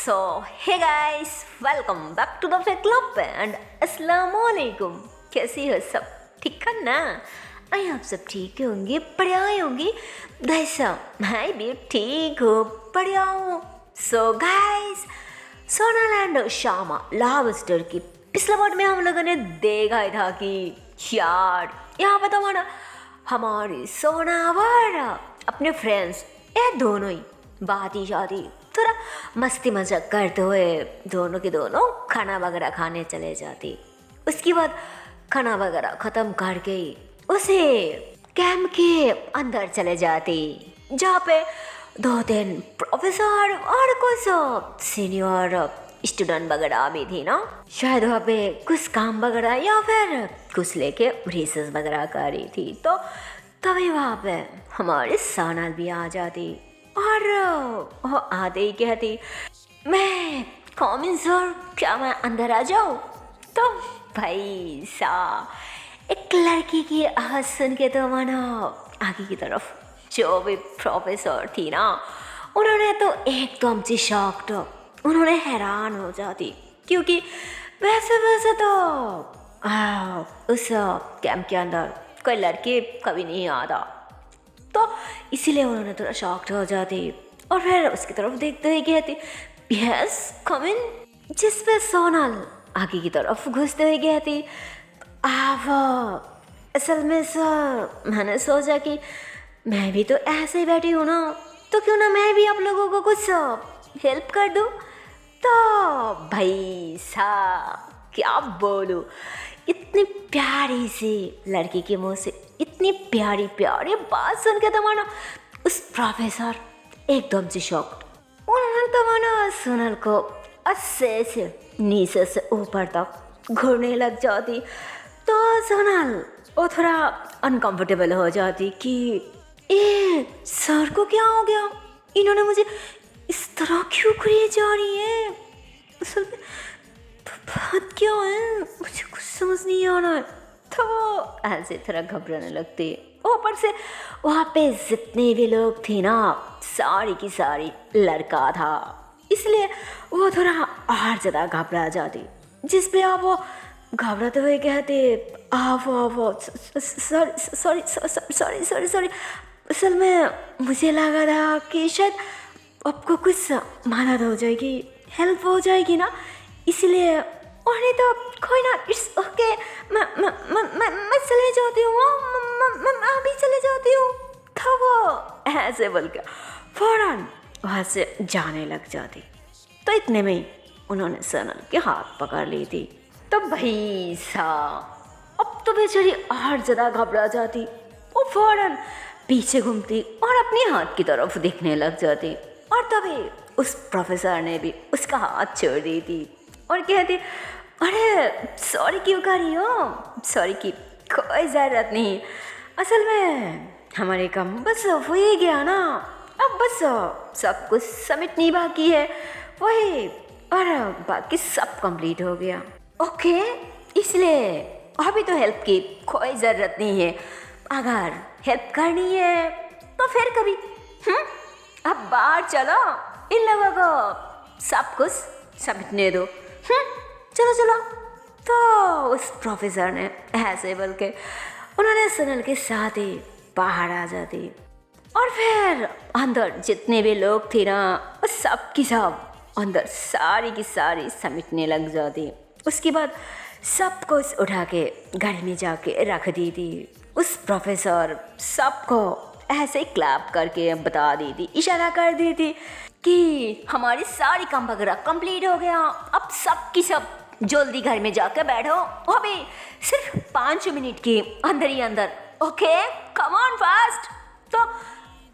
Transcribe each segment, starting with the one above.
So hey guys, welcome back to the fake club and अस्सलाम वालेकुम। कैसी हो सब? ठीक है ना? आई आप सब ठीक होंगे, बढ़िया होंगे। गाइस मैं भी ठीक हूँ, बढ़िया हूँ। So guys, Sonal and Shyama love story की पिछले पार्ट में हम लोगों ने देखा ही था कि यार यहाँ पे तो हमारी सोना और अपने फ्रेंड्स ये दोनों ही बात ही शादी थोड़ा मस्ती मजाक करते हुए दोनों के दोनों खाना वगैरह खाने चले जाती। उसके बाद खाना वगैरह ख़त्म करके उसे कैंप के अंदर चले जाती, जहाँ पे 2-3 प्रोफेसर और कुछ सीनियर स्टूडेंट वगैरह भी थी ना। शायद वहाँ पे कुछ काम वगैरह या फिर कुछ लेके रिसर्च वगैरह कर रही थी। तो तभी वहाँ पे हमारी सोनल भी आ जाती और वो आते ही कहती, मैं कॉमन सर, क्या मैं अंदर आ जाऊँ? तो भाई साहब एक लड़की की आवाज़ सुन के तो मानो आगे की तरफ जो भी प्रोफेसर थी ना, उन्होंने तो एकदम से शॉक्ड, उन्होंने हैरान हो जाती, क्योंकि वैसे तो उस कैंप के अंदर कोई लड़के कभी नहीं आता। तो इसीलिए उन्होंने थोड़ा शॉक्ड हो जाती और फिर उसकी तरफ देखते ही कहती, यस कम इन। जिस पे सोनल आगे की तरफ घुसते हुए कहती, आप असल में सर मैंने सोचा कि मैं भी तो ऐसे ही बैठी हूँ ना, तो क्यों ना मैं भी आप लोगों को कुछ हेल्प कर दूँ। तो भाई साहब क्या बोलूं, इतनी प्यारी सी लड़की के मुंह से इतनी प्यारी प्यारी बात सुन के तो मानो उस प्रोफेसर एकदम से शॉक्ड। उन्होंने तो मानो सोनल को अस्से से नीचे से ऊपर तक घूरने लग जाती। तो सोनल वो थोड़ा अनकंफर्टेबल हो जाती कि ए सर को क्या हो गया, इन्होंने मुझे इस तरह क्यों घूरी जा रही है, असल में बात क्या है, मुझे कुछ समझ नहीं आ रहा है। तो वो ऐसे थोड़ा घबराने लगती। ऊपर से वहाँ पे जितने भी लोग थे ना, सारी की सारी लड़का था, इसलिए वो थोड़ा और ज़्यादा घबरा जाती। जिस पे आप वो घबराते हुए कहते, आप सॉरी असल में मुझे लगा था कि शायद आपको कुछ मदद हो जाएगी, हेल्प हो जाएगी ना, इसलिए। और नहीं तो कोई ना, इट्स ओके, मैं चले जाती हूँ, मैं अभी चले जाती हूँ। तो वो ऐसे बोल के फौरन वहाँ से जाने लग जाती। तो इतने में ही उन्होंने सोनल के हाथ पकड़ ली थी। तो भाई साहब अब तो बेचारी और ज़्यादा घबरा जाती। वो फौरन पीछे घूमती और अपने हाथ की तरफ देखने लग जाती। और तभी उस प्रोफेसर ने भी उसका हाथ छोड़ दी थी और कहती, अरे सॉरी क्यों कर रही हो, सॉरी की कोई ज़रूरत नहीं, असल में हमारे काम बस हो ही गया ना, अब बस सब कुछ समेटनी बाकी है वही, और बाकी सब कंप्लीट हो गया। ओके, इसलिए अभी तो हेल्प की कोई ज़रूरत नहीं है, अगर हेल्प करनी है तो फिर कभी। अब बाहर चलो, इन लोगों को सब कुछ समेटने दो। चलो। तो उस प्रोफेसर ने ऐसे बोल के उन्होंने सोनल के साथ ही बाहर आ जाती और फिर अंदर जितने भी लोग थे ना, वो सब की सब अंदर सारी की सारी समेटने लग जाती। उसके बाद सब कुछ उठा के घर में जाके रख दी थी। उस प्रोफेसर सबको ऐसे ही क्लैप करके बता दी थी, इशारा कर दी थी कि हमारी सारी काम वगैरह कंप्लीट हो गया, अब सब की सब जल्दी घर में जाकर बैठो, अभी सिर्फ 5 मिनट के अंदर ही अंदर। Okay come on fast. तो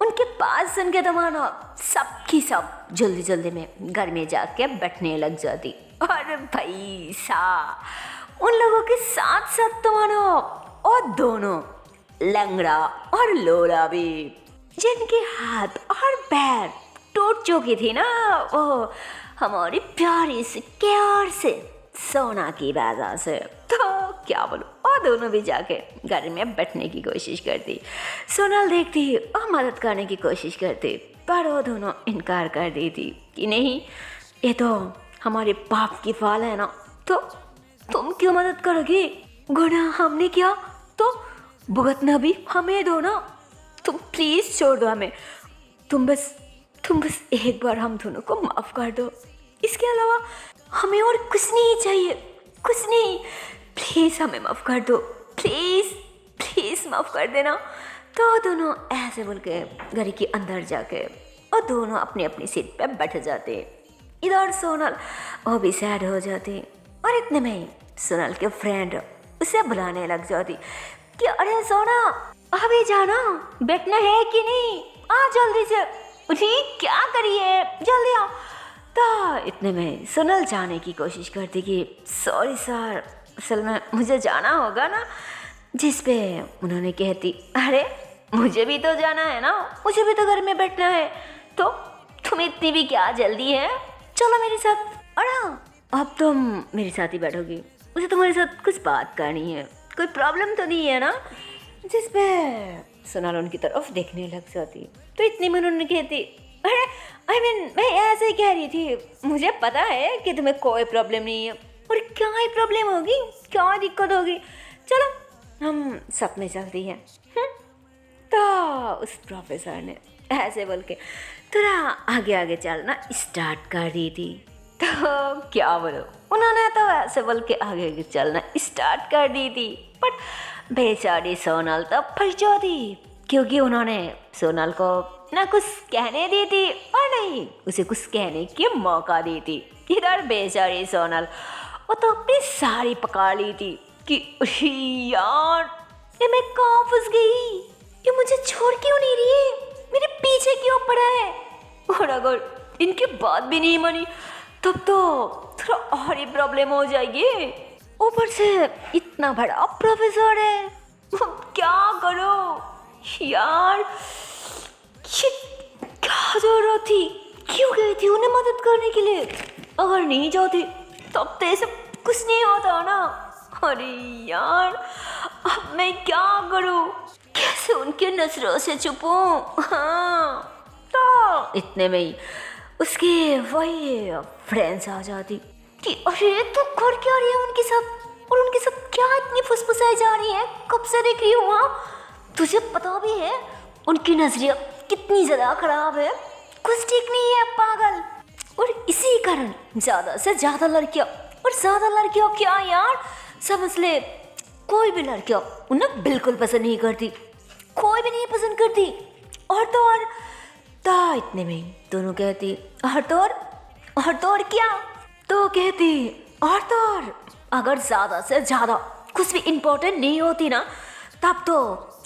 उनके पास सुन के तो मानो सब की सब जल्दी में घर में जाके बैठने लग जाती। और भाई साहब उन लोगों के साथ तो मानो और दोनों लंगड़ा और लोला भी, जिनके हाथ और पैर टूट चुकी थी ना, वो हमारी प्यारी से प्यार से सोना की वजह से। तो क्या बोलूं, और दोनों भी जाके घर में बैठने की कोशिश करती। सोनल देखती और मदद करने की कोशिश करती, पर वो दोनों इनकार कर देती कि नहीं, ये तो हमारे बाप की फाल है ना, तो तुम क्यों मदद करोगी? गुनाह हमने किया तो भुगतना भी हमें दो ना। तुम प्लीज छोड़ दो हमें। तुम बस एक बार हम दोनों को माफ कर दो। इसके अलावा हमें और कुछ नहीं चाहिए, कुछ नहीं। प्लीज हमें माफ कर दो, प्लीज प्लीज माफ कर देना। तो दोनों ऐसे बोल के घर के अंदर जाके और दोनों अपनी अपनी सीट पे बैठ जाते। इधर सोनल वो भी सैड हो जाती और इतने में ही सोनल के फ्रेंड उसे बुलाने लग जाती कि अरे सोना अभी जाना, बैठना है कि नहीं, आ जल्दी से, उठी क्या करिए, जल्दी आओ। तो इतने में सोनल जाने की कोशिश करती कि सॉरी सर, असल में मुझे जाना होगा ना। जिस पे उन्होंने कहती अरे मुझे भी तो जाना है ना, मुझे भी तो घर में बैठना है, तो तुम्हें इतनी भी क्या जल्दी है, चलो मेरे साथ। अरे अब तुम मेरे साथ ही बैठोगी, मुझे तुम्हारे साथ कुछ बात करनी है, कोई प्रॉब्लम तो नहीं है ना। जिस पे सोनल उनकी तरफ देखने लग जाती। तो इतनी में उन्होंने कहती अरे मैं ऐसे ही कह रही थी, मुझे पता है कि तुम्हें कोई प्रॉब्लम नहीं है, और क्या ही प्रॉब्लम होगी, क्या दिक्कत होगी, चलो हम साथ में चलती हैं। तो उस प्रोफेसर ने ऐसे बोल के थोड़ा आगे आगे चलना स्टार्ट कर दी थी। तो क्या बोलो, उन्होंने तो ऐसे बोल के आगे आगे चलना स्टार्ट कर दी थी, बट बेचारी सोनल तो फंस जाती, क्योंकि उन्होंने सोनल को ना कुछ कहने दी थी और नहीं उसे कुछ कहने की मौका दी थी। इधर बेचारी सोनल वो तो अपनी साड़ी पकड़ ली थी कि यार ये मैं कहाँ फंस गई, ये मुझे छोड़ क्यों नहीं रही है, मेरे पीछे क्यों पड़ा है। और अगर इनकी बात भी नहीं मानी तब तो थोड़ा और ही प्रॉब्लम हो जाएगी। ऊपर से इतना बड़ा प्रोफेसर है, क्या करो यार, क्या जरूरत थी, क्यों गई थी उन्हें मदद करने के लिए, अगर नहीं जाती तब तो ऐसा कुछ नहीं होता ना। अरे यार अब मैं क्या करूं, कैसे उनके नजरों से छुपूं। हाँ तो इतने में ही उसके वही फ्रेंड्स आ जाती कि अरे तू कर क्या रही है उनके साथ, और उनके साथ क्या इतनी फुसफुसाई जा रही है, कब से देख रही हूँ। वहाँ तुझे पता भी है उनकी नजरिया कितनी ज्यादा खराब है, कुछ ठीक नहीं है पागल। और इसी कारण ज्यादा से ज्यादा लड़कियां, और ज्यादा लड़कियां क्या यार समझ ले, कोई भी लड़कियां उन्हें बिल्कुल पसंद नहीं करती, कोई भी नहीं पसंद करती। और तो और तो इतने में दोनों कहती और तो और क्या, तो कहती और तो और अगर ज्यादा से ज्यादा कुछ भी इम्पोर्टेंट नहीं होती ना, तब तो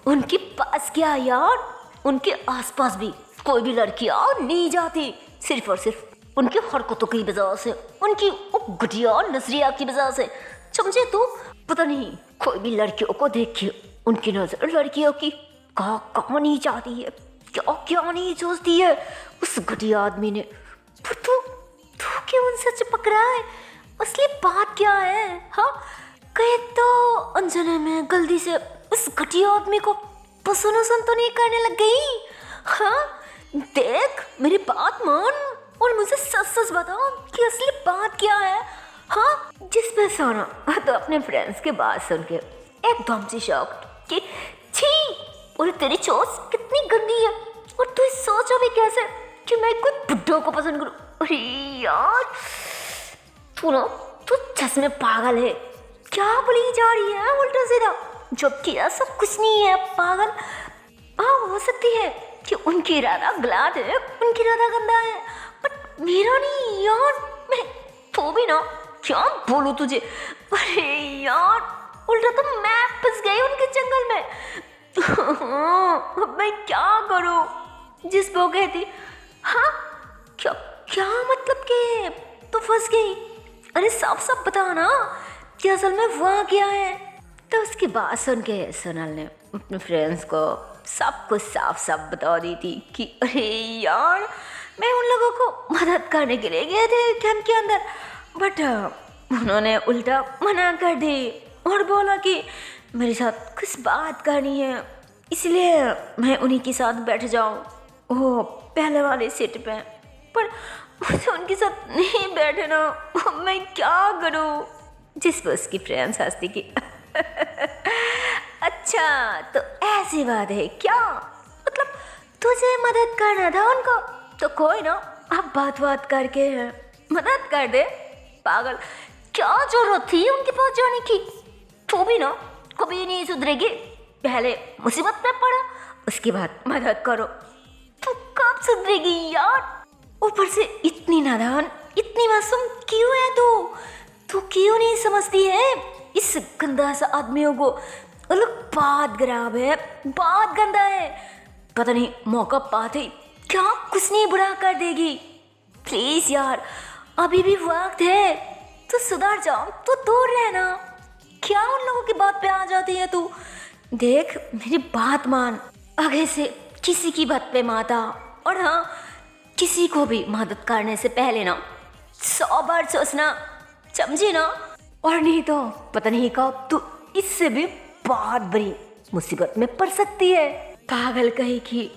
उनके पास क्या यार, उनके आसपास भी कोई भी लड़कियां नहीं जाती, सिर्फ और सिर्फ उनकी हरकतों की वजह से, उनकी वो घटिया नजरिया की वजह से। समझे तू, पता नहीं कोई भी लड़कियों को देख के उनकी नजर लड़कियों की कहाँ नहीं जाती है, क्या क्या नहीं सोचती है उस घटिया आदमी ने। पर तू क्यों उनसे चिपक रहा है, असली बात क्या है। हाँ कहे तो अनजाने में गलती से उस घटिया आदमी को पसंद तो नहीं करने लग गई। हाँ देख मेरी बात मान और मुझे सच सच बताओ कि असली बात क्या है। हाँ जिस पे सोना तो अपने फ्रेंड्स के बात सुन के एकदम से शॉक्ड कि छी, और तेरी चोट कितनी गंदी है, और तू सोचो भी कैसे कि मैं कोई बुड्ढों को पसंद करूं। अरे यार तू सच में पागल है, क्या बोली जा रही है उल्टा सीधा, जबकि ऐसा कुछ नहीं है पागल। हाँ हो सकती है कि उनकी इरादा गलत है, उनकी इरादा गंदा है, बट मेरा नहीं यार, मैं तो भी ना क्या बोलूं तुझे। अरे यार उल्टा तो मैं फंस गई उनके जंगल में। अब मैं क्या करूं। जिस वो कहती हाँ क्या क्या मतलब कि तो फंस गई, अरे साफ साफ बता ना कि असल में वहाँ क्या है। तो उसकी बात सुन के सोनल ने अपने फ्रेंड्स को सब कुछ साफ साफ बता दी थी कि अरे यार मैं उन लोगों को मदद करने के लिए गए थे कैंप के अंदर, बट उन्होंने उल्टा मना कर दी और बोला कि मेरे साथ कुछ बात करनी है, इसलिए मैं उन्हीं के साथ बैठ जाऊं वो पहले वाले सीट पे। पर मुझे उनके साथ नहीं बैठे ना, अब मैं क्या करूं? जिस पर उसकी फ्रेंड्स हंसती की अच्छा तो ऐसी बात है क्या, मतलब तुझे मदद करना था उनको, तो कोई ना, अब बात करके मदद कर दे। पागल, क्या जरूरत थी उनके पास जाने की? तो भी ना कभी नहीं सुधरेगी, पहले मुसीबत में पड़ा उसके बाद मदद करो, तो कब सुधरेगी यार? ऊपर से इतनी नादान, इतनी मासूम क्यों है तू क्यों नहीं समझती है इस गंदा सा आदमियों को? लोग बात खराब है, बात गंदा है, पता नहीं मौका पाते ही क्या कुछ नहीं बुरा कर देगी। प्लीज यार, अभी भी वक्त है, तो सुधर जाओ, तो दूर रहना। क्या उन लोगों की बात पे आ जाती है तू? देख मेरी बात मान, आगे से किसी की बात पे मत आ, और हाँ, किसी को भी मदद करने से पहले ना 100 बार सोचना, समझी ना? और नहीं तो पता नहीं कब तू इससे भी बहुत बड़ी मुसीबत में पड़ सकती है, पागल कहेगी।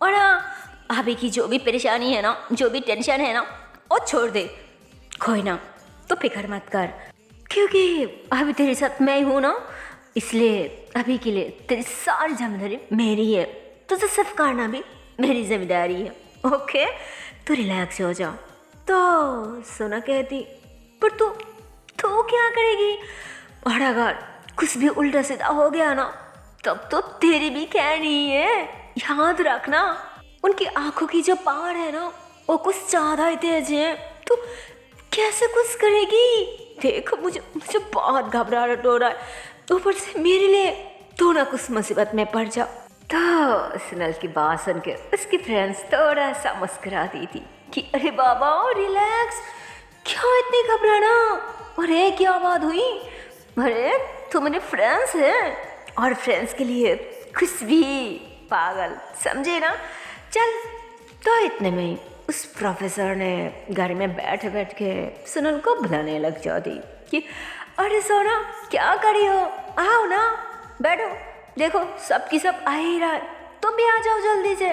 और हाँ, अभी की जो भी परेशानी है ना, जो भी टेंशन है ना, वो छोड़ दे, कोई ना, तो फिक्र मत कर, क्योंकि अभी तेरे साथ मैं हूँ ना, इसलिए अभी के लिए तेरी सारी जिम्मेदारी मेरी है, तुझे सिर्फ करना भी मेरी जिम्मेदारी है। ओके, तो रिलैक्स हो जा। तो सोना कहती, पर तू क्या करेगी? और अगर कुछ भी उल्टा सीधा हो गया ना, तब तो तेरी भी खैर नहीं है, याद रखना। उनकी आंखों की जो पार है ना, वो कुछ ज्यादा ही तेज है, तो कैसे कुछ करेगी? देख मुझे बहुत घबराहट हो रहा है, ऊपर से मेरे लिए तो ना कुछ मुसीबत में पड़ जा। तो सुनल की बात सुन के उसकी फ्रेंड्स थोड़ा सा मुस्कुरा दी थी कि अरे बाबा रिलैक्स, क्यों इतनी घबराना? अरे क्या बात हुई? अरे तुम मेरे फ्रेंड्स हैं, और फ्रेंड्स के लिए कुछ भी, पागल, समझे ना? चल, तो इतने में ही उस प्रोफेसर ने गाड़ी में बैठ के सुनल को बुलाने लग जाती कि अरे सोना क्या करी हो, आओ ना, बैठो, देखो सबकी सब आ ही रहा है, तुम भी आ जाओ जल्दी से।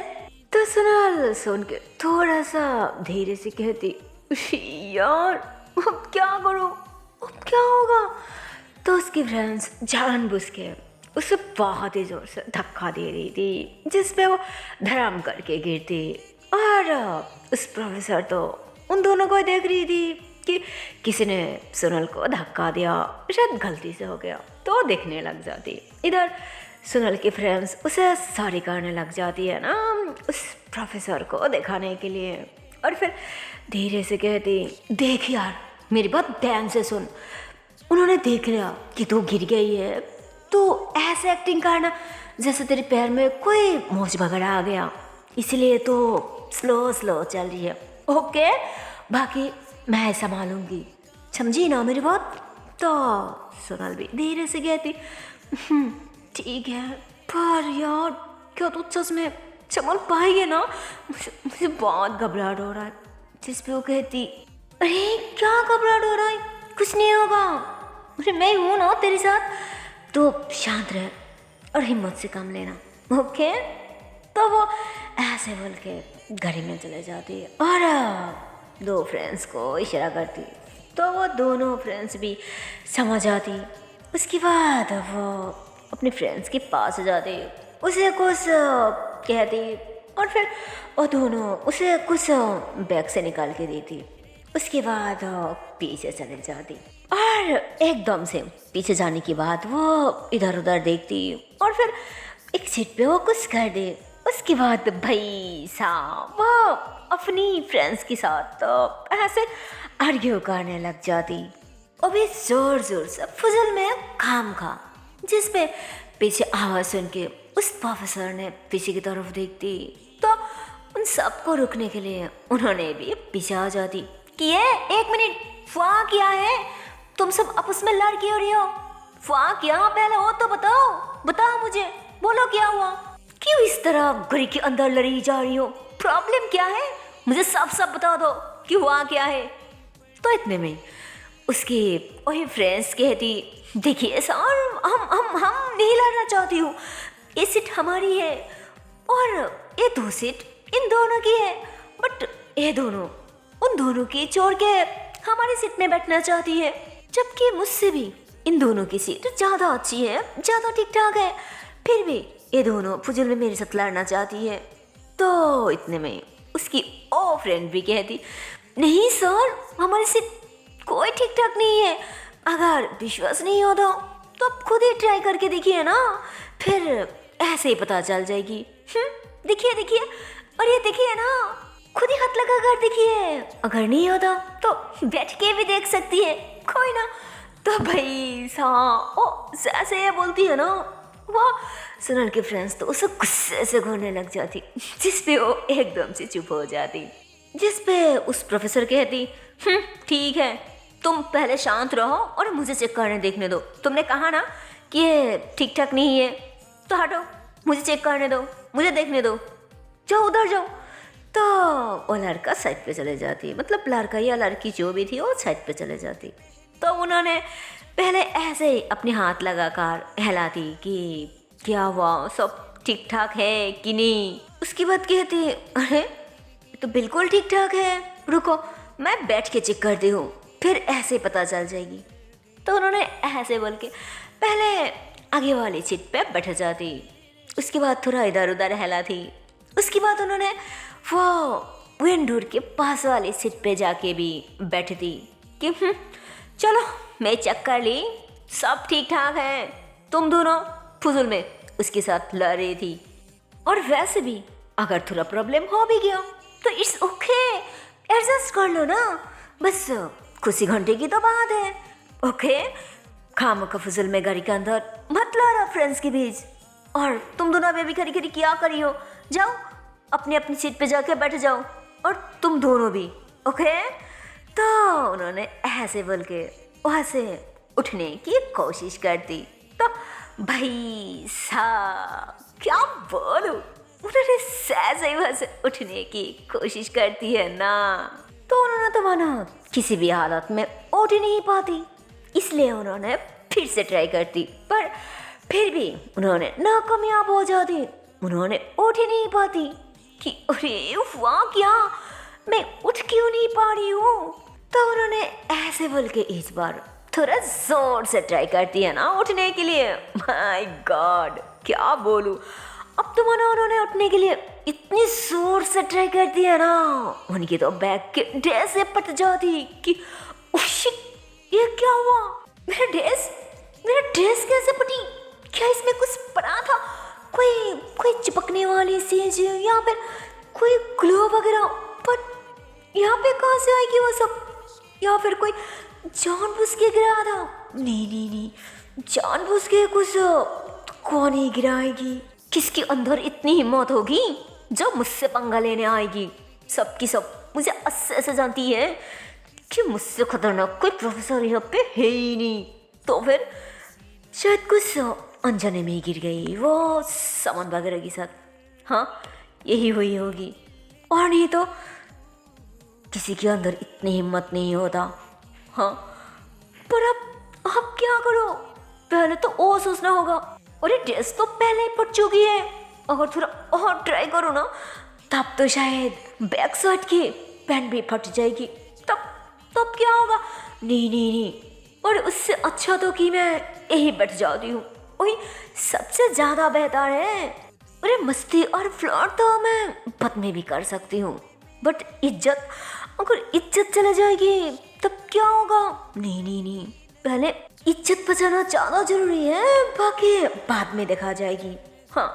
तो सुनल सुन के थोड़ा सा धीरे से कहती, यार अब क्या करूं, अब क्या होगा? तो उसकी फ्रेंड्स जानबूझ के उसे बहुत ही जोर से धक्का दे रही थी, जिस पे वो धड़ाम करके गिरती, और उस प्रोफेसर तो उन दोनों को देख रही थी कि किसी ने सुनल को धक्का दिया, शायद गलती से हो गया, तो देखने लग जाती। इधर सुनल की फ्रेंड्स उसे सॉरी करने लग जाती है ना उस प्रोफेसर को दिखाने के लिए, और फिर धीरे से कहती, देख यार मेरी बात ध्यान से सुन, उन्होंने देख लिया कि तू गिर गई है, तो ऐसे एक्टिंग करना जैसे तेरे पैर में कोई मोच वगैरह आ गया, इसलिए तो स्लो चल रही है, ओके? बाकी मैं संभालूंगी, समझी ना मेरी बात? तो सोनल भी धीरे से कहती, ठीक है, पर यार क्या तू सच में संभाल पाएगी ना? मुझे बहुत घबराहट हो रहा है। जिस पे वो कहती, अरे क्या घबराहट हो रहा है, कुछ नहीं होगा, अरे मैं हूँ ना तेरे साथ, तो शांत रह और हिम्मत से काम लेना, ओके? तो वो ऐसे बोल के गाड़ी में चले जाती है और दो फ्रेंड्स को इशारा करती, तो वो दोनों फ्रेंड्स भी समझ आती। उसके बाद वो अपने फ्रेंड्स के पास जाती, उसे कुछ कहती, और फिर वो दोनों उसे कुछ बैग से निकाल के देती। उसके बाद पीछे चले जाती, और एकदम से पीछे जाने के बाद वो इधर उधर देखती, और फिर एक सीट पे वो कुछ कर दे। उसके बाद भाई साहब वो अपनी फ्रेंड्स के साथ तो ऐसे आर्ग्यू करने लग जाती, और भी जोर से फजल में काम खा, जिस पे पीछे आवाज़ सुन के उस प्रोफेसर ने पीछे की तरफ देखती, तो उन सबको रुकने के लिए उन्होंने भी पीछे आ जाती कि ये एक मिनट, वहाँ क्या है? तुम सब आपस में लड़ क्यों रही हो? वहाँ क्या पहले हो तो बताओ मुझे, बोलो क्या हुआ? क्यों इस तरह घड़ी के अंदर लड़ी जा रही हो? प्रॉब्लम क्या है? मुझे सब बता दो कि वहाँ क्या है। तो इतने में उसके वही फ्रेंड्स कहती, देखिए सर, हम नहीं लड़ना चाहती हूँ, ये सीट हमारी है और ये दो सीट इन दोनों की है, बट ये दोनों उन दोनों की छोड़ के हमारी सीट में बैठना चाहती है, जबकि मुझसे भी इन दोनों की सीट ज़्यादा अच्छी है, ज़्यादा ठीक ठाक है। फिर भी ये दोनों फुजुल में मेरे साथ लड़ना चाहती है। तो इतने में उसकी ओ फ्रेंड भी कहती, नहीं सर, हमारी सीट कोई ठीक ठाक नहीं है। अगर विश्वास नहीं होता तो आप खुद ही ट्राई करके देखिए ना, फिर ऐसे ही पता चल जाएगी। देखिए देखिए, और ये देखिए ना, खुद ही हाथ लगा कर देखिए। अगर नहीं होता तो बैठ के भी देख सकती है, कोई ना। तो भाई हाँ, ओ ऐसे ये बोलती है ना, वाह। सोनल के फ्रेंड्स तो उसे गुस्से से घूरने लग जाती, जिसपे वो एकदम से चुप हो जाती। जिसपे उस प्रोफेसर कहती, ठीक है, तुम पहले शांत रहो और मुझे चेक करने देखने दो। तुमने कहा ना कि ये ठीक ठाक नहीं है, तो हटो, मुझे चेक करने दो, मुझे देखने दो, जाओ उधर जाओ। तो वो लड़का साइड पे चले जाती, मतलब लड़का या लड़की जो भी थी वो साइड पे चले जाती। तो उन्होंने पहले ऐसे ही अपने हाथ लगाकर हिलाती कि क्या हुआ, सब ठीक ठाक है कि नहीं। उसके बाद कहती, अरे तो बिल्कुल ठीक ठाक है, रुको मैं बैठ के चेक करती हूँ, फिर ऐसे पता चल जाएगी। तो उन्होंने ऐसे बोल के पहले आगे वाली सीट पे बैठ जाती, उसके बाद थोड़ा इधर उधर हिलाती। उसके बाद उन्होंने वो विंडोर के पास वाली सीट पे जाके भी बैठती कि चलो मैं चेक कर ली, सब ठीक ठाक है। तुम दोनों फुजुल में उसके साथ लड़ रही थी, और वैसे भी अगर थोड़ा प्रॉब्लम हो भी गया तो इट्स ओके, एडजस्ट कर लो ना, बस कुछ ही घंटे की तो बात है। ओके, खामखा फुजुल में गाड़ी के अंदर मत लड़ा फ्रेंड्स के बीच। और तुम दोनों अभी खड़ी खड़ी क्या करी हो, जाओ अपनी अपनी सीट पे जाके बैठ जाओ, और तुम दोनों भी, ओके। तो उन्होंने ऐसे बोल के वहाँ से उठने की कोशिश करती। तो भाई साहब क्या बोलूं, उन्होंने ऐसे वहाँ से उठने की कोशिश करती है ना, तो उन्होंने तो माना किसी भी हालत में उठ ही नहीं पाती, इसलिए उन्होंने फिर से ट्राई करती, पर फिर भी उन्होंने नाकामयाब हो जाती। उन्होंने उठ ही नहीं पाती कि अरे वाह, क्या मैं उठ क्यों नहीं पा रही हूँ। तो उन्होंने ऐसे बोल के इस बार थोड़ा जोर से ट्राई करती है ना उठने के लिए। माय गॉड क्या बोलूं, अब तो मानो उन्होंने उठने के लिए इतनी जोर से ट्राई करती है ना, उनकी तो बैग के ड्रेस से पट जाती कि ये क्या हुआ, मेरा ड्रेस कैसे पटी, क्या इसमें कुछ पड़ा था, कोई चिपकने वाली चीज या फिर कोई ग्लो वगैरह, पर यहाँ पे कहाँ से आएगी वो सब, या फिर कोई जानबूझ के गिरा था। नहीं, जानबूझ के कुछ कौन ही गिराएगी, किसके अंदर इतनी हिम्मत होगी जो मुझसे पंगा लेने आएगी। सबकी सब मुझे अच्छे जानती है कि मुझसे खतरनाक कोई प्रोफेसर यहाँ पे है ही नहीं। तो फिर शायद कुछ अनजाने में ही गिर गई वो सामान वगैरह के साथ, हाँ यही हुई होगी, और नहीं तो किसी के अंदर इतनी हिम्मत नहीं होता। हाँ, पर अब क्या करो, पहले तो वो सोचना होगा, और ये ड्रेस तो पहले ही पट चुकी है, अगर थोड़ा और ट्राई करो ना तब तो शायद बैक साइड की पैंट भी फट जाएगी, तब क्या होगा। नहीं, और उससे अच्छा तो कि मैं यही बैठ जाती हूँ, वही सबसे ज़्यादा बेहतर है। अरे मस्ती और फ्लर्ट तो मैं बाद में भी कर सकती हूँ, बट अगर इज्जत चले जाएगी तब क्या होगा। नहीं, पहले इज्जत बचाना ज़्यादा जरूरी है, बाकी बाद में देखा जाएगी। हाँ,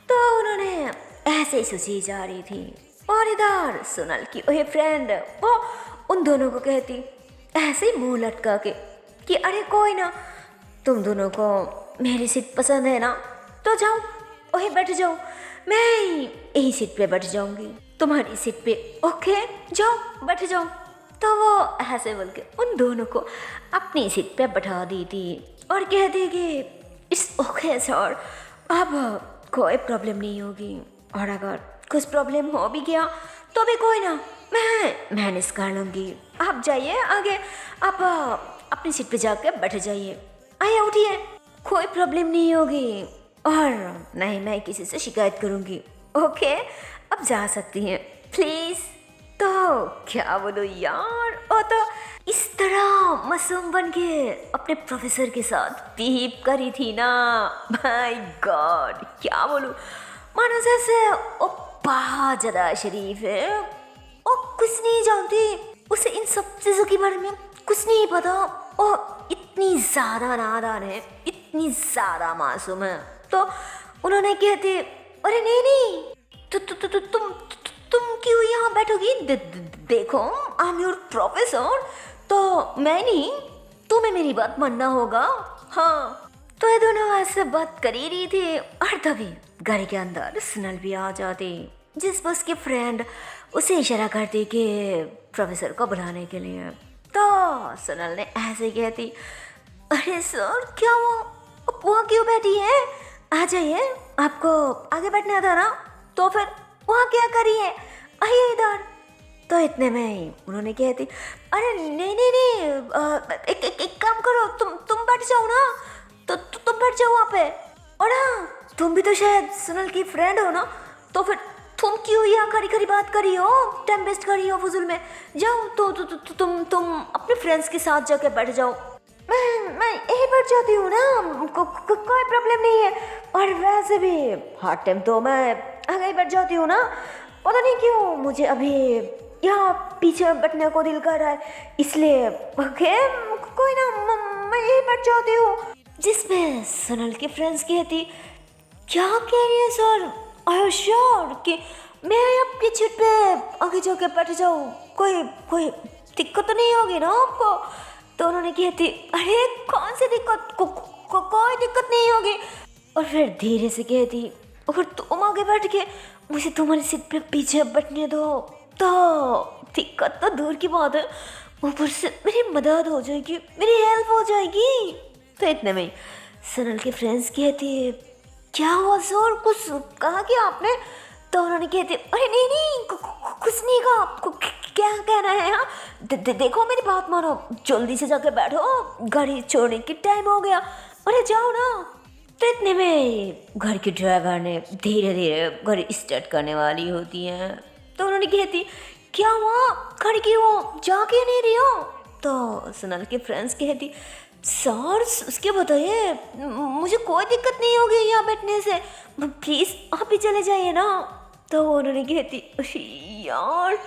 तो उन्होंने ऐसे ही सोची जा रही थी, और इधर सोनल की वही फ्रेंड वो उन दोनों को कहती ऐसे ही मुंह लटका के कि अरे कोई ना, तुम दोनों को मेरी सीट पसंद है ना, तो जाओ वही बैठ जाओ, मैं यही सीट पे बैठ जाऊंगी तुम्हारी सीट पे, ओके जाओ बैठ जाओ। तो वो ऐसे बोल के उन दोनों को अपनी सीट पे बैठा दी थी, और कहती कि इट्स ओके सर, अब कोई प्रॉब्लम नहीं होगी, और अगर कुछ प्रॉब्लम हो भी गया तो भी कोई ना, मैं मैनेज कर लूँगी। आप जाइए आगे, आप अपनी सीट पे जाकर बैठ जाइए, आइए उठिए, कोई प्रॉब्लम नहीं होगी, और नहीं मैं किसी से शिकायत करूँगी। ओके अब जा सकती हैं प्लीज़। तो क्या बोलो यार, और तो इस तरह मासूम बन के अपने प्रोफेसर के साथ बिहेव करी थी ना, माय गॉड क्या बोलूं। मानो जैसे वो बहुत ज्यादा शरीफ है और कुछ नहीं जानती, उसे इन सब चीजों के बारे में कुछ नहीं पता और इतनी ज्यादा नादान है, इतनी ज्यादा मासूम है। तो उन्होंने कहते अरे नहीं नहीं, तुम क्यों यहाँ बैठोगी, देखो आई एम योर प्रोफेसर, तो मैं नहीं, तुम्हें मेरी बात मानना होगा। हाँ, तो ये दोनों ऐसे बात कर ही रही थी और तभी घर के अंदर सुनल भी आ जाती, जिस पर उसके फ्रेंड उसे इशारा करती कि प्रोफेसर को बुलाने के लिए। तो सुनल ने ऐसे ही कहती अरे सर क्या वो वहाँ क्यों बैठी है, आ जाइए, आपको आगे बैठना था ना, तो फिर वहाँ क्या करिए, आइए इधर। तो इतने में ही उन्होंने कहती अरे नहीं नहीं नहीं, एक काम करो, तुम बैठ जाओ ना, तो तुम बैठ जाओ वहाँ पे। और हाँ, तुम भी तो शायद सुनल की फ्रेंड हो ना, तो फिर तुम क्यों यहाँ खड़ी खड़ी बात करी हो, टाइम वेस्ट करी हो फजूल में, जाओ तुम अपने फ्रेंड्स के साथ जाके बैठ जाओ। मैं यही बैठ जाती हूँ ना, कोई प्रॉब्लम नहीं है, और वैसे भी हर टाइम तो मैं आगे बैठ जाती हूँ ना, पता नहीं क्यों मुझे अभी यहाँ पीछे बैठने को दिल कर रहा है, इसलिए ओके कोई ना, मैं यही बैठ जाती हूँ। जिसमें सुनल के फ्रेंड्स कहती क्या कह रही है सर, आई एम श्योर कि मैं आपकी सीट पे आगे जाके बैठ जाऊँ, कोई दिक्कत तो नहीं होगी ना आपको। तो उन्होंने कहती अरे कौन सी दिक्कत, कोई दिक्कत नहीं होगी। और फिर धीरे से कहती अगर तुम आगे बैठ के मुझे तुम्हारी सीट पे पीछे बैठने दो तो दिक्कत तो दूर की बात है, ऊपर से मेरी मदद हो जाएगी, मेरी हेल्प हो जाएगी। तो इतने में सनल के फ्रेंड्स कहती क्या हुआ सर, कुछ कहा क्या आपने। तो उन्होंने कहते अरे नहीं नहीं कुछ नहीं कहा, आपको क्या कहना है। हाँ देखो मेरी बात मानो, जल्दी से जाके बैठो, गाड़ी छोड़ने की टाइम हो गया, अरे जाओ ना। तो इतने में घर के ड्राइवर ने धीरे धीरे गाड़ी स्टार्ट करने वाली होती है। तो उन्होंने कहती क्या हुआ, खड़ी क्यों हो, जा क्यों नहीं रही हो। तो सुनल के फ्रेंड्स कहती सर उसके बताइए, मुझे कोई दिक्कत नहीं होगी यहाँ बैठने से, प्लीज़ आप ही चले जाइए ना। तो उन्होंने कहती यार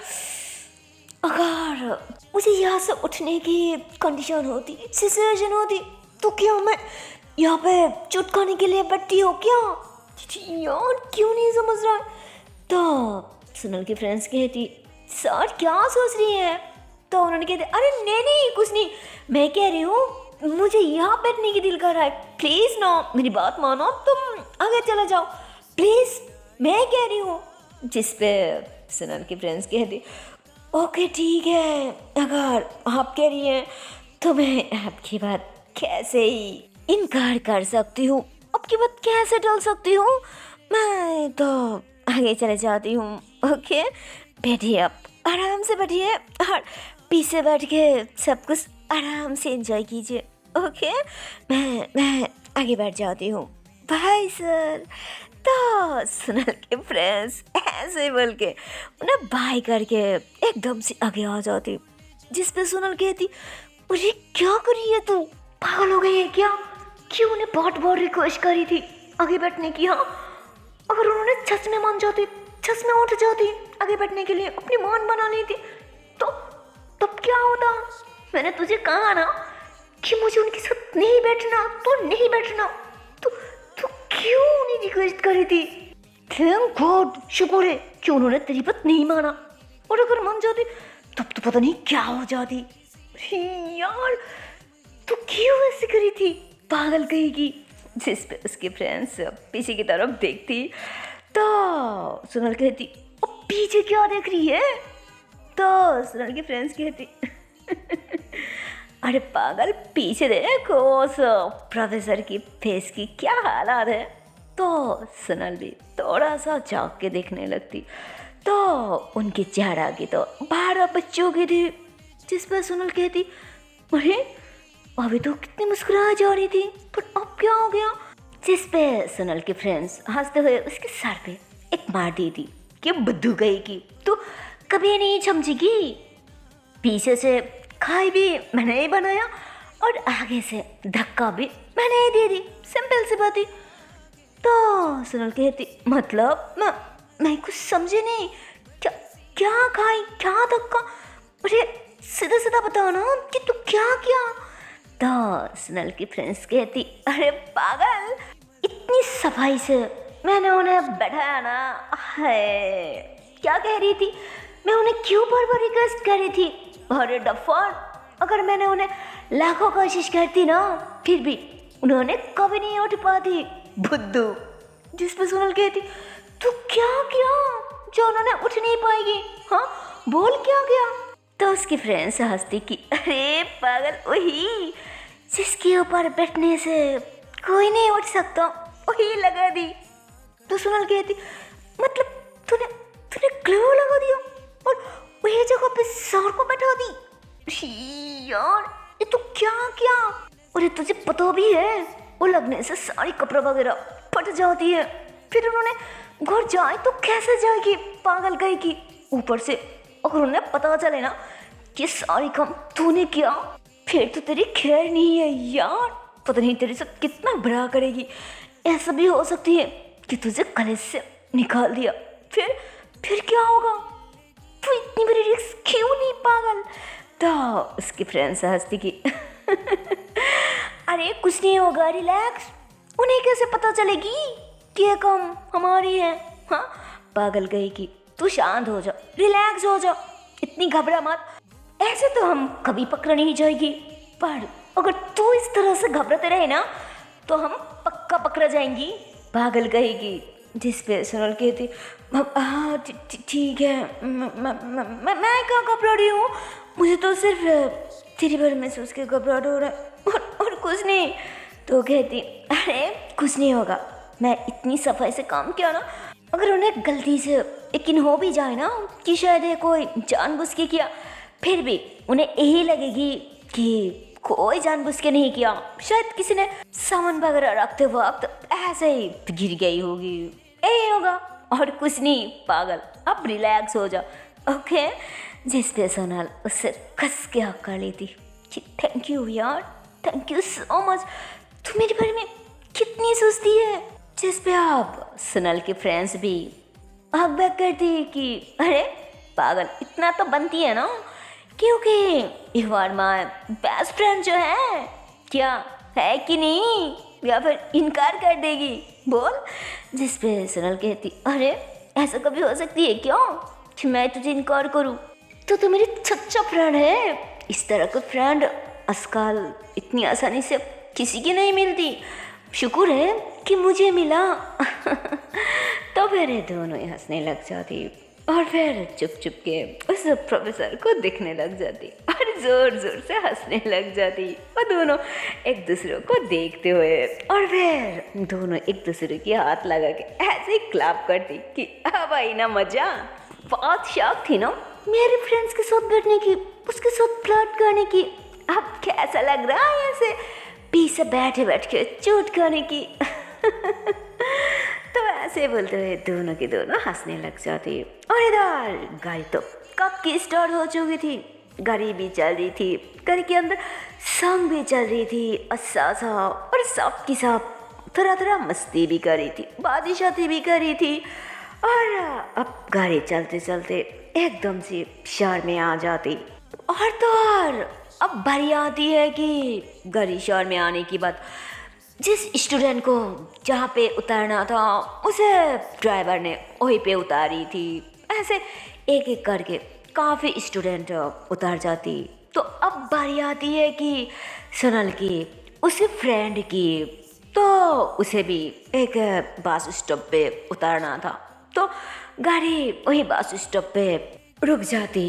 अगर मुझे यहाँ से उठने की कंडीशन होती, सिचुएशन होती, तो क्या मैं यहाँ पे चुट खाने के लिए बैठती हो क्या यार, क्यों नहीं समझ रहा। तो सुनल की फ्रेंड्स कहती सर क्या सोच रही है। तो उन्होंने कहते अरे नहीं नहीं कुछ नहीं, मैं कह रही हूँ मुझे यहाँ बैठने की दिल कर रहा है, प्लीज़ ना मेरी बात मानो, तुम आगे चले जाओ प्लीज़, मैं कह रही हूँ। जिस पे सुनल की फ्रेंड्स कहती ओके ठीक है, अगर आप कह रही हैं तो मैं आपकी बात कैसे ही इनकार कर सकती हूँ, आपकी बात कैसे टाल सकती हूँ, मैं तो आगे चले जाती हूँ। ओके बैठिए, आप आराम से बैठिए और पीछे बैठ के सब कुछ आराम से एंजॉय कीजिए। ओके मैं आगे बैठ जाती हूँ, बाय सर। तो सुनल के फ्रेंड्स ऐसे बोल के उन्हें बाय करके एकदम से आगे आ जाती, जिस पे सुनल कहती अरे क्या करी है तू, पागल हो गई है क्या, क्यों उन्हें बहुत रिक्वेस्ट करी थी आगे बैठने की। हाँ अगर उन्होंने सच में मान जाती, सच में उठ जाती आगे बैठने के लिए, अपनी मान बना ली थी, तो तब क्या होता। मैंने तुझे कहा ना कि मुझे उनके साथ नहीं बैठना, तो नहीं बैठना, तो क्यों नहीं रिक्वेस्ट करी थी। थैंक गॉड, शुक्र है कि उन्होंने तेरी बात नहीं माना, और अगर मान जाती तब तो पता नहीं क्या हो जाती। यार तू क्यों ऐसे करी थी, पागल कहेगी। जिस पे उसके फ्रेंड्स पीछे की तरफ देखती तो सुनल कहती अब पीछे क्या देख रही है। तो सुनल की फ्रेंड्स कहती अरे पागल पीछे देखो उस प्रोफेसर की फेस की क्या हालात है। तो सुनल भी थोड़ा सा झाँक के देखने लगती तो उनकी चेहरा की तो 12 बच्चों की थी। जिस पर सुनल कहती अरे अभी तो कितनी मुस्कुरा जा रही थी, पर अब क्या हो गया। जिस पे सुनल के फ्रेंड्स हंसते हुए उसके सर पे एक मार दी थी कि बुद्धू गई की, तो कभी नहीं समझेगी। पीछे से खाई भी मैंने ही बनाया और आगे से धक्का भी मैंने ही दे दी, सिंपल सी बात है। तो सोनल कहती मतलब मैं कुछ समझी नहीं, क्या क्या खाई, क्या धक्का, मुझे सीधा सीधा बताओ ना कि तू क्या किया। तो सोनल की फ्रेंड्स कहती अरे पागल, इतनी सफाई से मैंने उन्हें बैठाया ना, है क्या कह रही थी, मैं उन्हें क्यों बार बार रिक्वेस्ट कर रही थी। अरे डफर, अगर मैंने उन्हें लाखों कोशिश करती ना फिर भी उन्होंने कभी नहीं उठ पाती, बुद्धू। जिस पर सोनल कहती तू क्या किया जो उन्होंने उठ नहीं पाएगी, हाँ बोल क्या किया। तो उसकी फ्रेंड्स हंसती कि अरे पागल, वही जिसके ऊपर बैठने से कोई नहीं उठ सकता, वही लगा दी। तो सोनल कहती मतलब तूने तूने ग्लू लगा दिया और वही जगह पे सर को बैठा दी। यार ये तो क्या किया। अरे तुझे पता भी है वो लगने से सारी कपड़ा वगैरह फट जाती है, फिर उन्होंने घर जाए तो कैसे जाएगी, पागल कहेगी। ऊपर से अगर उन्हें पता चले ना कि सारी काम तूने किया फिर तो तेरी खैर नहीं है यार, पता नहीं तेरे साथ कितना बुरा करेगी। ऐसा भी हो सकती है कि तुझे कॉलेज से निकाल दिया, फिर क्या होगा, तू इतनी बड़ी रिस्क क्यों नहीं, पागल। तो उसकी फ्रेंड्स हंसती की अरे कुछ नहीं होगा, रिलैक्स, उन्हें कैसे पता चलेगी कि ये काम हमारी है, हाँ पागल कहेगी। तू शांत हो जा, रिलैक्स हो जा, इतनी घबरा मत, ऐसे तो हम कभी पकड़ा नहीं जाएगी, पर अगर तू इस तरह से घबराते रहे ना तो हम पक्का पकड़ा जाएंगी, पागल कहेगी। जिस पे सोनल कहती हाँ ठीक है, मैं क्या घबरा रही हूँ, मुझे तो सिर्फ तेरे बारे में सोच के घबराहट हो रहा है और कुछ नहीं। तो कहती अरे कुछ नहीं होगा, मैं इतनी सफाई से काम किया ना, अगर उन्हें गलती से यकीन हो भी जाए ना कि शायद ये कोई जानबूझ के किया, फिर भी उन्हें यही लगेगी कि कोई जानबूझ के नहीं किया, शायद किसी ने सामान वगैरह रखते वक्त ऐसे ही गिर गई होगी, यही होगा और कुछ नहीं, पागल अब रिलैक्स हो जा, ओके। जिस पे सोनल उससे कस के हक कर लेती कि थैंक यू यार, थैंक यू सो मच, तू मेरे बारे में कितनी सोचती है। जिस पे आप सोनल के फ्रेंड्स भी हक बैक करती कि अरे पागल इतना तो बनती है ना, क्योंकि you are my best friend जो है, क्या है कि नहीं, या फिर इनकार कर देगी, बोल। जिस पे सोनल कहती अरे ऐसा कभी हो सकती है क्या कि मैं तुझे इनकार करूं, तो मेरी सच्चा फ्रेंड है, इस तरह का फ्रेंड आजकल इतनी आसानी से किसी की नहीं मिलती, शुक्र है कि मुझे मिला। तो फिर ये दोनों ही हंसने लग जाती और फिर चुप चुप के उस प्रोफेसर को देखने लग जाती और जोर जोर से हंसने लग जाती, और दोनों एक दूसरे को देखते हुए और फिर दोनों एक दूसरे के हाथ लगा के ऐसे ही क्लैप करती कि अब आई ना मजा। बहुत शौक थी ना मेरे फ्रेंड्स के साथ बैठने की, उसके साथ फ्लर्ट करने की, अब कैसा लग रहा है ऐसे पीछे बैठे बैठ के चूट करने की। तो ऐसे बोलते हुए दोनों के दोनों हंसने लग जाती। और इधर गाड़ी तो कब की स्टार्ट हो चुकी थी, गाड़ी भी चल रही थी, गाड़ी के अंदर सॉन्ग भी चल रही थी, अच्छा सा, और सब की सब तरह तरह मस्ती भी कर रही थी, बातें शादी भी कर रही थी। और अब गाड़ी चलते चलते एकदम से शहर में आ जाती, और तो और अब बारी आती है कि गाड़ी शहर में आने के बाद जिस स्टूडेंट को जहाँ पे उतारना था उसे ड्राइवर ने वहीं पे उतारी थी। ऐसे एक एक करके काफ़ी स्टूडेंट उतार जाती। तो अब बारी आती है कि सोनल की उस फ्रेंड की, तो उसे भी एक बस स्टॉप पे उतारना था। तो गाड़ी वही बस स्टॉप पे रुक जाती,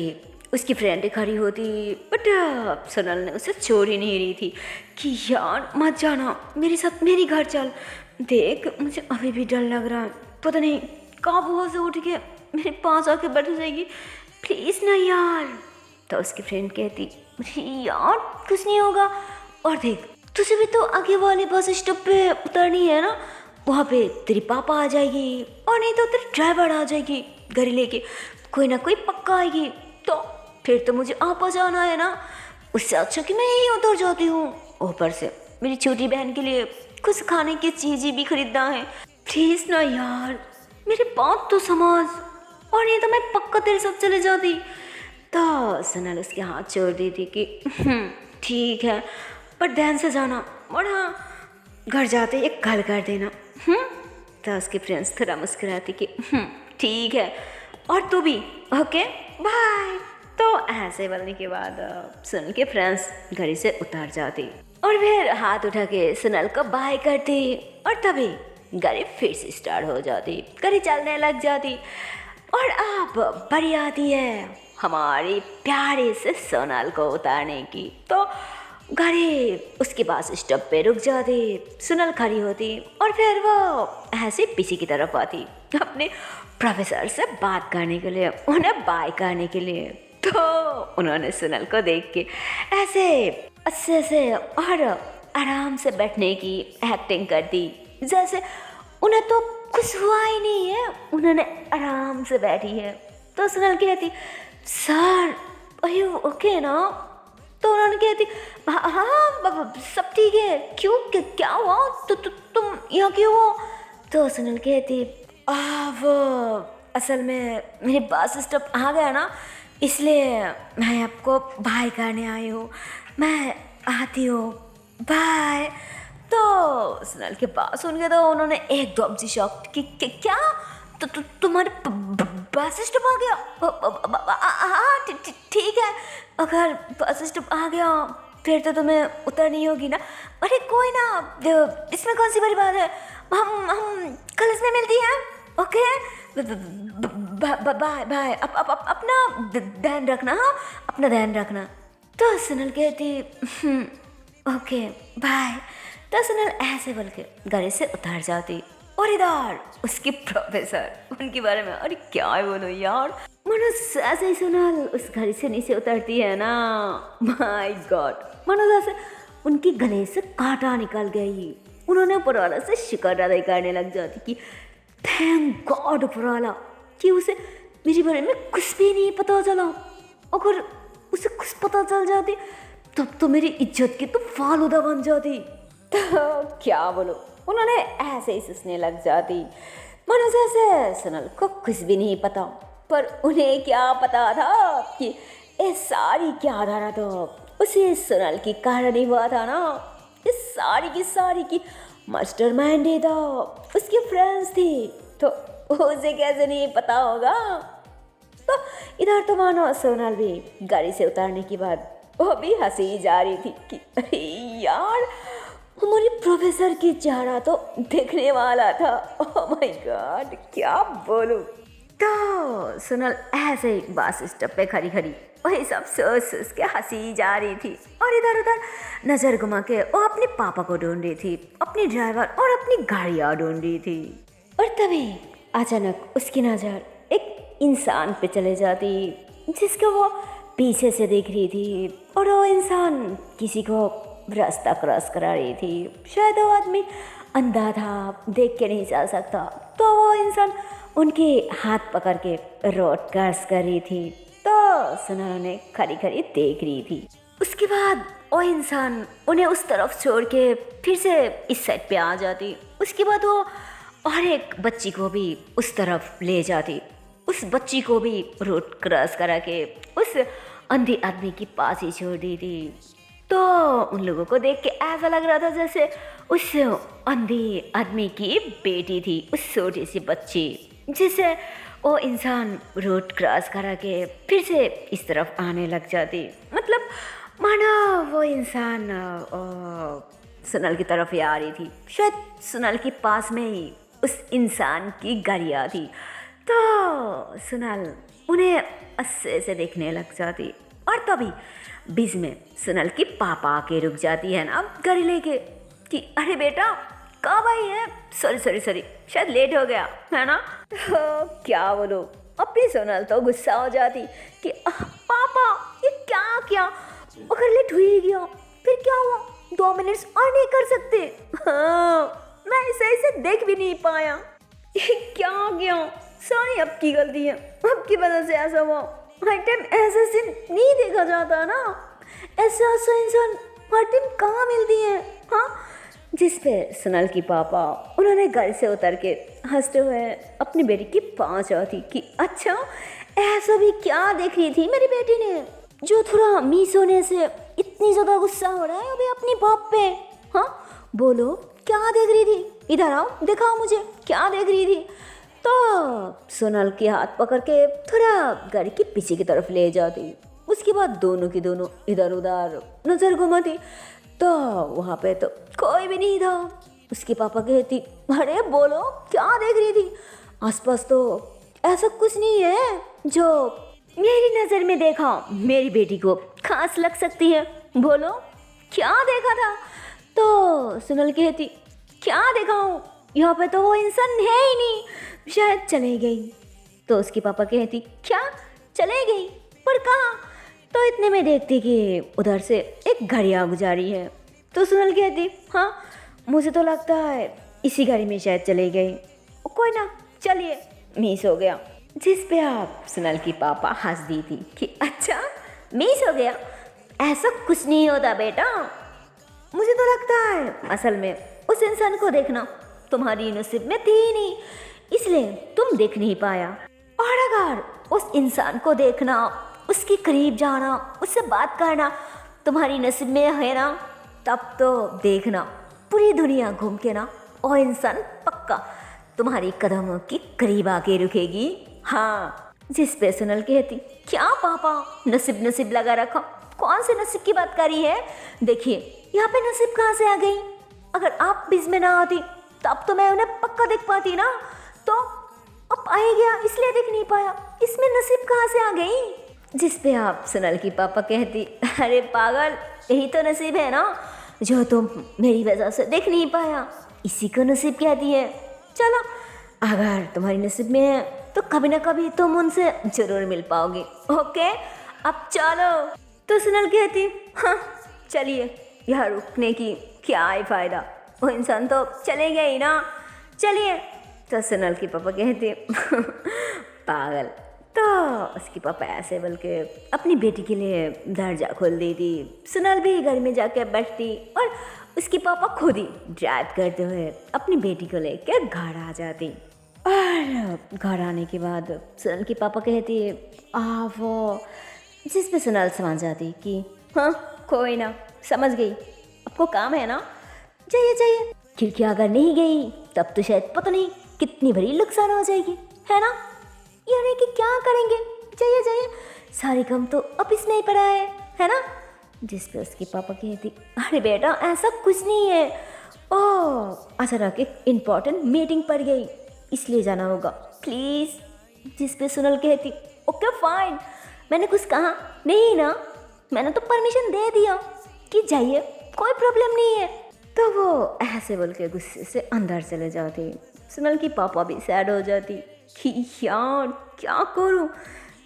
उसकी फ्रेंड खड़ी होती, बट सोनल ने उसे छोड़ ही नहीं रही थी कि यार मत जाना मेरे साथ, मेरी घर चल, देख मुझे अभी भी डर लग रहा है, पता नहीं कब वो से उठ के मेरे पास आके बैठ जाएगी, प्लीज़ ना यार। तो उसकी फ्रेंड कहती यार कुछ नहीं होगा, और देख तुझे भी तो आगे वाले बस स्टॉप पे उतरनी है ना, वहाँ पे तेरी पापा आ जाएगी और नहीं तो तेरी ड्राइवर आ जाएगी गाड़ी लेके, कोई ना कोई पक्का आएगी, तो फिर तो मुझे आपा जाना है ना, उससे अच्छा कि मैं यहीं उतर जाती हूँ। ऊपर से मेरी छोटी बहन के लिए कुछ खाने की चीज़ें भी खरीदना है, प्लीज़ ना यार, मेरी बात तो समझ, और नहीं तो मैं पक्का तेरे साथ चले जाती। तो सोनल उसके हाथ छोड़ दी थी कि ठीक है, पर ध्यान से जाना, और हाँ घर जाते एक कॉल कर देना। तो उसके फ्रेंड्स थोड़ा मुस्कुराती कि ठीक है, और तू भी, ओके बाय। तो ऐसे बोलने के बाद सोनल के फ्रेंड्स गाड़ी से उतर जाती और फिर हाथ उठा के सोनल को बाय करती, और तभी गाड़ी फिर से स्टार्ट हो जाती, गाड़ी चलने लग जाती। और अब बारी आती है हमारी प्यारे से सोनल को उतारने की। तो गाड़ी उसके पास स्टॉप पे रुक जाती, सोनल खड़ी होती और फिर वो ऐसे पीछे की तरफ आती अपने प्रोफेसर से बात करने के लिए, उन्हें बाय करने के लिए। तो उन्होंने सोनल को देख के ऐसे अच्छे से और आराम से बैठने की एक्टिंग कर दी, जैसे उन्हें तो कुछ हुआ ही नहीं है, उन्होंने आराम से बैठी है। तो सोनल कहती सर आर यू ओके ना? तो उन्होंने कहती हाँ सब ठीक है, क्यों क्या हुआ, तुम यहाँ क्यों हो? तो सोनल कहती वो असल में मेरे बस स्टॉप आ गया ना, इसलिए मैं आपको बाय करने आई हूँ, मैं आती हूँ, बाय। तो सोनल के पास सुन के तो उन्होंने एकदम से शॉक कि क्या तुम्हारे बस स्टॉप आ गया? हाँ ठीक है, अगर बस स्टॉप आ गया फिर तो तुम्हें उतरनी होगी ना। अरे कोई ना, इसमें कौन सी बड़ी बात है, हम कल इसमें मिलती हैं, ओके बाय बाय, अपना ध्यान रखना, हाँ अपना ध्यान रखना। तो सोनल कहती ओके बाय। तो सोनल ऐसे बोल के गाड़ी से उतर जाती और इधर उसकी प्रोफेसर उनके बारे में, अरे क्या है बोलो यार, मनो ऐसे ही सोनल उस गाड़ी से नीचे उतरती है ना, माय गॉड, मनो जैसे उनके गले से कांटा निकल गई। उन्होंने ऊपर वाला से शुक्र अदा करने लग जाती कि थैंक गॉड ऊपर वाला कि उसे मेरे बारे में कुछ भी नहीं पता चला, अगर उसे कुछ पता चल जाती तब तो मेरी इज्जत की तो फालूदा बन जाती। तो क्या बोलो, उन्होंने ऐसे ही सुसने लग जाती, मानो जैसे सोनल को कुछ भी नहीं पता, पर उन्हें क्या पता था कि ये सारी क्या धारा तो उसे सोनल की कारण ही हुआ था ना, इस सारी की मास्टर माइंड ही था, उसकी फ्रेंड्स थी, तो उसे कैसे नहीं पता होगा। तो इधर तो मानो सोनल भी गाड़ी से उतारने के बाद वो भी हंसी जा रही थी कि अरे यार हमारी प्रोफेसर की चेहरा तो देखने वाला था, ओह माय गॉड क्या बोलूं। तो सोनल ऐसे ही बस स्टॉप पे खड़ी वही सब सोच के हंसी जा रही थी और इधर उधर नजर घुमा के वो अपने पापा को ढूंढ रही थी, अपनी ड्राइवर और अपनी गाड़ियाँ ढूंढ रही थी। और तभी अचानक उसकी नजर एक इंसान पे चले जाती जिसको वो पीछे से देख रही थी, और वो इंसान किसी को रास्ता क्रॉस करा रही थी। शायद वो आदमी अंधा था, देख के नहीं चल सकता, तो वो इंसान उनके हाथ पकड़ के रोड क्रॉस कर रही थी। तो सोनल उन्हें खड़ी देख रही थी। उसके बाद वो इंसान उन्हें उस तरफ छोड़ के फिर से इस साइड पे आ जाती। उसके बाद वो और एक बच्ची को भी उस तरफ ले जाती, उस बच्ची को भी रोड क्रॉस करा के उस अंधे आदमी के पास ही छोड़ दी थी। तो उन लोगों को देख के ऐसा लग रहा था जैसे उस अंधे आदमी की बेटी थी, उस छोटी सी बच्ची, जिसे वो इंसान रोड क्रॉस करा के फिर से इस तरफ आने लग जाती। मतलब मानो वो इंसान सोनल की तरफ ही आ रही थी, शायद सोनल के पास में ही उस इंसान की गाड़ियाँ थी। तो सोनल उन्हें अच्छे से देखने लग जाती और तभी बीच में सोनल की पापा आके रुक जाती है ना गाड़ी लेके कि अरे बेटा कब आई है, सॉरी शायद लेट हो गया है ना। तो क्या बोलो, अपनी सोनल तो गुस्सा हो जाती कि पापा ये क्या अगर लेट हुई गया फिर क्या हुआ, 2 मिनट्स और नहीं कर सकते? हाँ मैं सही से देख भी नहीं पाया, ये क्या गया, सॉरी, आपकी गलती है, आपकी वजह से ऐसा हुआ। हर टाइम ऐसा सीन नहीं देखा जाता ना, ऐसा ऐसा इंसान हर टाइम कहाँ मिलती है। हाँ, जिस पे सोनल की पापा उन्होंने घर से उतर के हंसते हुए अपनी बेटी की पाँव चाहती कि अच्छा ऐसा भी क्या देख रही थी मेरी बेटी ने जो थोड़ा मिस होने से इतनी ज़्यादा गुस्सा हो रहा है अभी अपनी बाप पे। हाँ बोलो, क्या देख रही थी, इधर आओ, दिखाओ मुझे क्या देख रही थी। तो सोनल के हाथ पकड़ के थोड़ा गाड़ी के पीछे की तरफ ले जाती। उसके बाद दोनों की दोनों इधर उधर नजर घुमाती, तो वहाँ पे तो कोई भी नहीं था। उसके पापा कहती अरे बोलो क्या देख रही थी, आसपास तो ऐसा कुछ नहीं है जो मेरी नज़र में देखा मेरी बेटी को खास लग सकती है, बोलो क्या देखा था। तो सोनल कहती क्या देखा हूँ, यहाँ पे तो वो इंसान है ही नहीं, शायद चले गई। तो उसके पापा कहती क्या चले गई, पर कहाँ। तो इतने में देखती कि उधर से एक गाड़ी आ गुजारी है। तो सोनल कहती हाँ मुझे तो लगता है इसी गाड़ी में शायद चले गई, कोई ना चलिए मिस हो गया। जिस पे आप सोनल की पापा हंस दी थी कि अच्छा मिस हो गया, ऐसा कुछ नहीं होता बेटा, मुझे तो लगता है असल में उस इंसान को देखना तुम्हारी नसीब में थी ही नहीं, इसलिए तुम देख नहीं पाया। और अगर उस इंसान को देखना, उसके करीब जाना, उससे बात करना तुम्हारी नसीब में है ना, तब तो देखना पूरी दुनिया घूम के ना वो इंसान पक्का तुम्हारी कदमों के करीब आके रुकेगी। हाँ, जिस पे सोनल कहती क्या पापा नसीब नसीब लगा रखा, कौन से नसीब की बात करी है, देखिए यहाँ पे नसीब कहाँ से आ गई, अगर आप बीच में ना आती तब तो मैं उन्हें पक्का देख पाती ना, तो अब आ गया इसलिए देख नहीं पाया, इसमें नसीब कहाँ से आ गई। जिस पे आप सोनल की पापा कहती अरे पागल यही तो नसीब है ना जो तुम मेरी वजह से देख नहीं पाया, इसी को नसीब कहती है। चलो अगर तुम्हारी नसीब में है तो कभी ना कभी तुम उनसे जरूर मिल पाओगे, ओके अब चलो। तो सोनल कहती हाँ चलिए, यहाँ रुकने की क्या है फ़ायदा, वो इंसान तो चले गए ही ना, चलिए। तो सोनल की पापा कहते पागल। तो उसकी पापा ऐसे बोल के अपनी बेटी के लिए दरजा खोल देती। सोनल भी घर में जाकर बैठती और उसकी पापा खुद ही ड्राइव करते हुए अपनी बेटी को लेकर घर आ जाती। और घर आने के बाद सोनल की पापा कहती वो जिस पे सोनल समझ जाती कि हाँ कोई ना, समझ गई, आपको काम है ना, जाइए जाइए, क्योंकि अगर नहीं गई तब तो शायद पता नहीं कितनी बड़ी नुकसान हो जाएगी, है ना, यानी कि क्या करेंगे, जाइए जाइए, सारी काम तो ऑफिस में ही पड़ा है ना। जिस पे उसके पापा कहती अरे बेटा ऐसा कुछ नहीं है, ओह अचानक एक इम्पॉर्टेंट मीटिंग पड़ गई इसलिए जाना होगा प्लीज़। जिस पे सोनल कहती ओके फाइन, मैंने कुछ कहा नहीं ना, मैंने तो परमिशन दे दिया कि जाइए, कोई प्रॉब्लम नहीं है। तो वो ऐसे बोल के गुस्से से अंदर चले जाती। सोनल की पापा भी सैड हो जाती कि यार क्या करूं,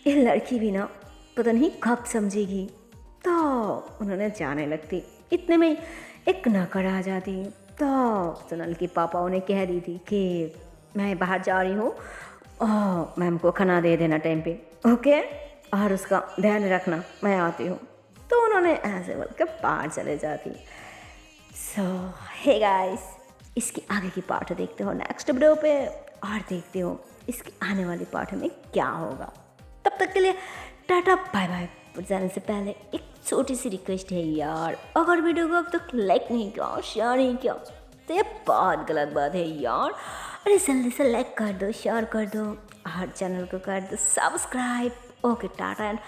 ये लड़की भी ना पता नहीं कब समझेगी। तो उन्होंने जाने लगती, इतने में एक नौकर आ जाती। तो सोनल की पापा उन्हें कह दी थी कि मैं बाहर जा रही हूँ, मैम को खाना दे देना टाइम पे, ओके, और उसका ध्यान रखना, मैं आती हूँ। तो उन्होंने ऐसे बोल के बाहर चले जाती। सो हे गाइस, इसकी आगे की पार्ट देखते हो नेक्स्ट वीडियो पे और देखते हो इसके आने वाली पार्ट में क्या होगा। तब तक के लिए टाटा बाय बाय। जाने से पहले एक छोटी सी रिक्वेस्ट है यार, अगर वीडियो को अब तक लाइक नहीं किया, शेयर नहीं किया तो ये बहुत गलत बात है यार। अरे जल्दी से लाइक कर दो, शेयर कर दो और चैनल को कर दो subscribe. Okay tata and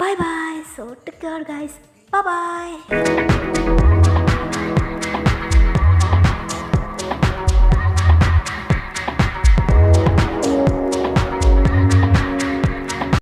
bye bye. So take care guys, bye bye.